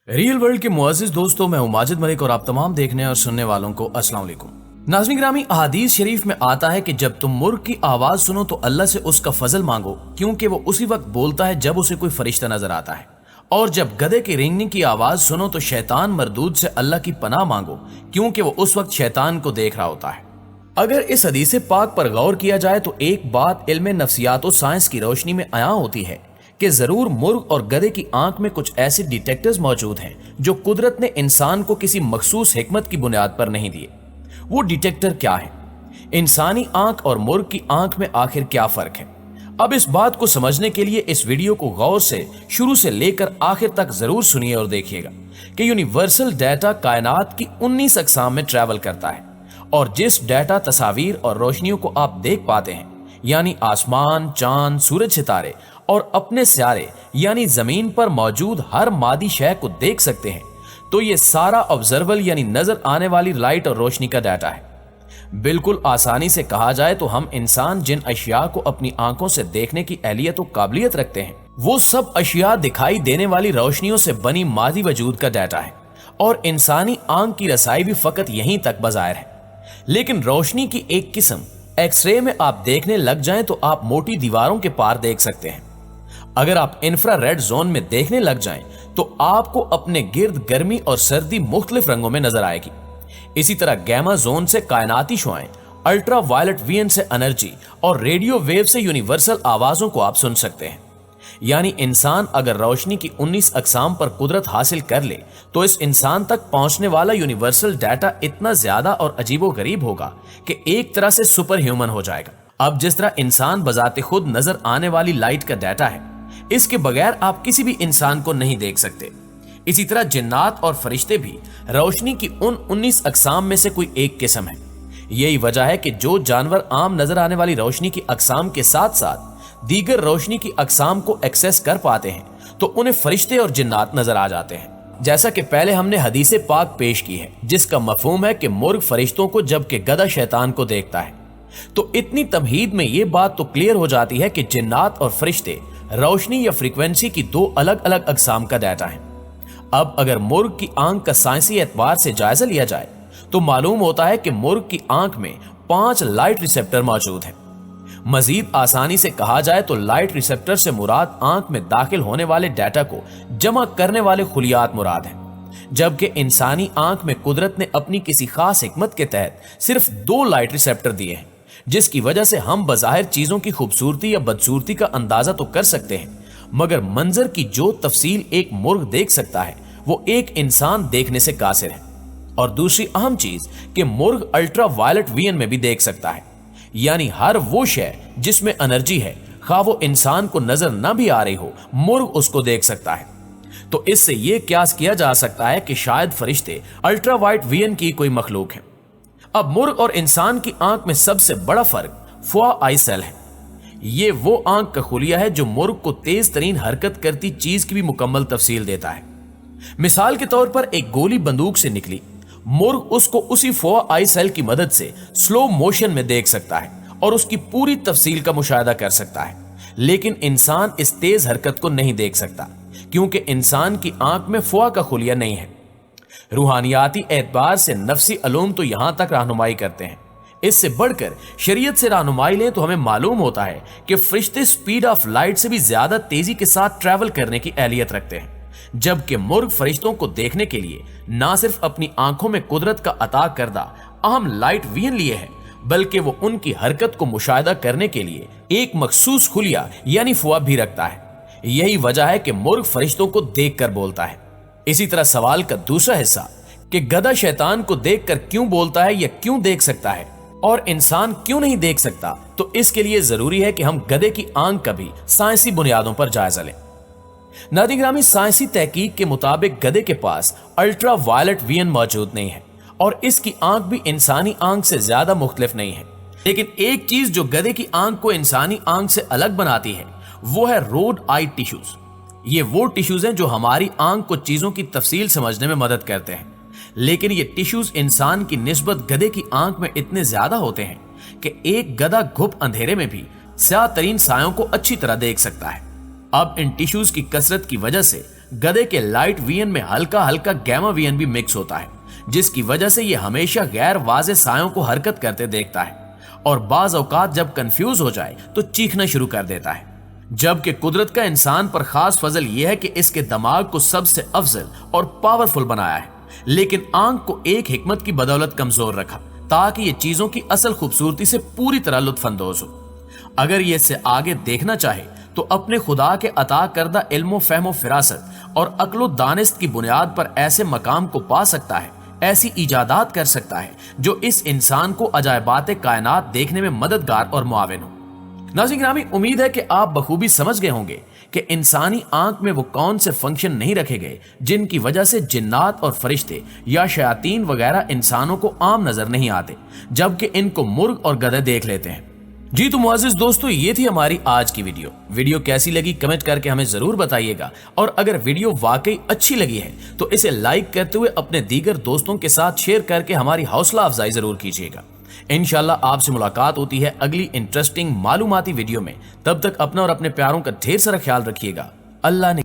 Real world के मुअज़्ज़िज़ दोस्तों, मैं हूं माजिद मलिक और आप तमाम देखने और सुनने वालों को अस्सलाम वालेकुम। नाज़रीन गिरामी, अहादीस शरीफ में आता है कि जब तुम मुर्ग की आवाज सुनो तो अल्लाह से उसका फजल मांगो, क्योंकि वो उसी वक्त बोलता है जब उसे कोई फरिश्ता नजर आता है। और जब गधे की रेंगने की आवाज सुनो तो शैतान मरदूद से अल्लाह की पनाह मांगो, क्योंकि वो उस वक्त शैतान को देख रहा होता है। अगर इस हदीस पाक पर गौर किया जाए तो एक बात इल्म नफ्सियात और साइंस की रोशनी में आया होती है कि जरूर मुर्ग और गधे की आंख में कुछ ऐसे डिटेक्टर्स मौजूद हैं जो कुदरत ने इंसान को किसी मखसूस हिकमत की बुनियाद पर नहीं दिए। वो डिटेक्टर क्या है? इंसानी आंख और मुर्ग की आंख में आखिर क्या फर्क है? अब इस बात को समझने के लिए इस वीडियो को गौर से शुरू से लेकर आखिर तक जरूर सुनिए और देखिएगा कि यूनिवर्सल डाटा कायनात की 19 अक़साम में ट्रैवल करता है, और जिस डाटा, तस्वीर और रोशनियों को आप देख पाते हैं, यानी आसमान, चांद, सूरज, सितारे और अपने सियारे यानी जमीन पर मौजूद हर मादी शय को देख सकते हैं, तो ये सारा ऑब्जर्वल यानी नजर आने वाली लाइट और रोशनी का डाटा है। बिल्कुल आसानी से कहा जाए तो हम इंसान जिन अशिया को अपनी आंखों से देखने की अहलियत और काबिलियत रखते हैं, वो सब अशिया दिखाई देने वाली रोशनियों से बनी मादी वजूद का डाटा है, और इंसानी आंख की रसाई भी फकत यहीं तक बज़ाहिर है। लेकिन रोशनी की एक किस्म एक्सरे में आप देखने लग जाएं तो आप मोटी दीवारों के पार देख सकते हैं। अगर आप इंफ्रारेड जोन में देखने लग जाएं तो आपको अपने गिर्द गर्मी और सर्दी मुख्तलिफ रंगों में नजर आएगी। इसी तरह गैमा जोन से कायनाती शुआएं, अल्ट्रा वायलेट वीएन से एनर्जी और रेडियो वेव से यूनिवर्सल आवाजों को आप सुन सकते हैं। यानी इंसान अगर रोशनी की 19 अक़साम पर कुदरत हासिल कर ले तो इस इंसान तक पहुंचने वाला यूनिवर्सल डाटा इतना ज्यादा और अजीबो गरीब होगा कि एक तरह से सुपर ह्यूमन हो जाएगा। अब जिस तरह इंसान बजाते खुद नजर आने वाली लाइट का डाटा है, इसके बगैर आप किसी भी इंसान को नहीं देख सकते। इसी तरह जिन्नात और फरिश्ते भी रोशनी की उन 19 अक़साम में से कोई एक किस्म है। यही वजह है कि जो जानवर आम नजर आने वाली रोशनी की अक़साम के साथ साथ दीगर रोशनी की अक़साम को एक्सेस कर पाते हैं तो उन्हें फरिश्ते और जिन्नात नजर आ जाते हैं। जैसा कि पहले हमने हदीस पाक पेश की है, जिसका मफहूम है कि मुर्ग फरिश्तों को जबकि गधा शैतान को देखता है। तो इतनी तमहीद में ये बात तो क्लियर हो जाती है कि जिन्नात और फरिश्ते रोशनी या फ्रीक्वेंसी की दो अलग अलग अक़साम का डाटा है। अब अगर मुर्ग की आंख का साइंसी एतबार से जायजा लिया जाए तो मालूम होता है कि मुर्ग की आंख में 5 लाइट रिसेप्टर मौजूद हैं। मजीद आसानी से कहा जाए तो लाइट रिसेप्टर से मुराद आंख में दाखिल होने वाले डाटा को जमा करने वाले खुलियात मुराद हैं, जबकि इंसानी आंख में कुदरत ने अपनी किसी खास हिकमत के तहत सिर्फ 2 लाइट रिसेप्टर दिए हैं, जिसकी वजह से हम बज़ाहिर चीजों की खूबसूरती या बदसूरती का अंदाजा तो कर सकते हैं, मगर मंजर की जो तफसील एक मुर्ग देख सकता है वो एक इंसान देखने से कासिर है। और दूसरी अहम चीज कि मुर्ग अल्ट्रा वायलेट वीएन में भी देख सकता है, यानी हर वो शय जिसमें एनर्जी है, खा वो इंसान को नजर न भी आ रही हो, मुर्ग उसको देख सकता है। तो इससे यह क्यास किया जा सकता है कि शायद फरिश्ते अल्ट्रा वाइट वीएन की कोई मखलूक है। अब मुर्ग और इंसान की आंख में सबसे बड़ा फर्क फुआ आई सेल है। ये वो आंख का खुलिया है जो मुर्ग को तेज तरीन हरकत करती चीज की भी मुकम्मल तफसील देता है। मिसाल के तौर पर एक गोली बंदूक से निकली, मुर्ग उसको उसी फुआ आई सेल की मदद से स्लो मोशन में देख सकता है और उसकी पूरी तफसील का मुशाहिदा कर सकता है। लेकिन इंसान इस तेज हरकत को नहीं देख सकता, क्योंकि इंसान की आंख में फुआ का खुलिया नहीं है। रूहानियाती एतबार से नफ्सी अलूम तो यहां तक रहनुमाई करते हैं। इससे बढ़कर शरीयत से रहनुमाई लें तो हमें मालूम होता है कि फरिश्ते स्पीड ऑफ लाइट से भी ज्यादा तेजी के साथ ट्रैवल करने की अहलियत रखते हैं, जबकि मुर्ग फरिश्तों को देखने के लिए ना सिर्फ अपनी आंखों में कुदरत का अता करदा अहम लाइट वीएन लिए है, बल्कि वो उनकी हरकत को मुशाहिदा करने के लिए एक मखसूस खुलिया यानी फुआ भी रखता है। यही वजह है कि मुर्ग फरिश्तों को देखकर बोलता है। इसी तरह सवाल का दूसरा हिस्सा कि गधा शैतान को देखकर क्यों बोलता है या क्यों देख सकता है और इंसान क्यों नहीं देख सकता, तो इसके लिए जरूरी है कि हम गधे की आंख का भी साइंसी बुनियादों पर जायजा लें। नाज़रीन गिरामी, साइंसी तहकीक के मुताबिक गधे के पास अल्ट्रा वायलेट वीएन मौजूद नहीं है और इसकी आंख भी इंसानी आंख से ज्यादा मुख्तलिफ नहीं है। लेकिन एक चीज जो गधे की आंख को इंसानी आंख से अलग बनाती है वो है रोड आई टिश्यूज। ये वो टिश्यूज हैं जो हमारी आंख को चीजों की तफसील समझने में मदद करते हैं, लेकिन ये टिश्यूज इंसान की निस्बत गधे की आंख में इतने ज्यादा होते हैं कि एक गधा घुप अंधेरे में भी स्याह तरीन सायों को अच्छी तरह देख सकता है। अब इन टिश्यूज की कसरत की वजह से गधे के लाइट वीएन में हल्का हल्का गैमा वीएन भी मिक्स होता है, जिसकी वजह से ये हमेशा गैर वाज़े सायों को हरकत करते देखता है और बाज औकात जब कंफ्यूज हो जाए तो चीखना शुरू कर देता है। जबकि कुदरत का इंसान पर खास फजल यह है कि इसके दिमाग को सबसे अफजल और पावरफुल बनाया है, लेकिन आंख को एक हिकमत की बदौलत कमजोर रखा ताकि ये चीजों की असल खूबसूरती से पूरी तरह लुत्फानंदोज हो। अगर ये इससे आगे देखना चाहे तो अपने खुदा के अता करदा इल्मो फहमो फिरासत और अक्लो दानिस्त की बुनियाद पर ऐसे मकाम को पा सकता है, ऐसी इजादात कर सकता है जो इस इंसान को अजायबात कायनात देखने में मददगार और मुआविन हो। नाज़रीन गिरामी, उम्मीद है कि आप बखूबी समझ गए होंगे कि इंसानी आंख में वो कौन से फंक्शन नहीं रखे गए जिनकी वजह से जिन्नात और फरिश्ते या शयातीन वगैरह इंसानों को आम नजर नहीं आते, जबकि इनको मुर्ग और गधे देख लेते हैं। जी तो मुअज़्ज़िज़ दोस्तों, ये थी हमारी आज की वीडियो कैसी लगी कमेंट करके हमें जरूर बताइएगा, और अगर वीडियो वाकई अच्छी लगी है तो इसे लाइक करते हुए अपने दीगर दोस्तों के साथ शेयर करके हमारी हौसला अफजाई जरूर कीजिएगा। इंशाल्लाह आपसे मुलाकात होती है अगली इंटरेस्टिंग मालूमाती वीडियो में। तब तक अपना और अपने प्यारों का ढेर सारा ख्याल रखिएगा। अल्लाह ने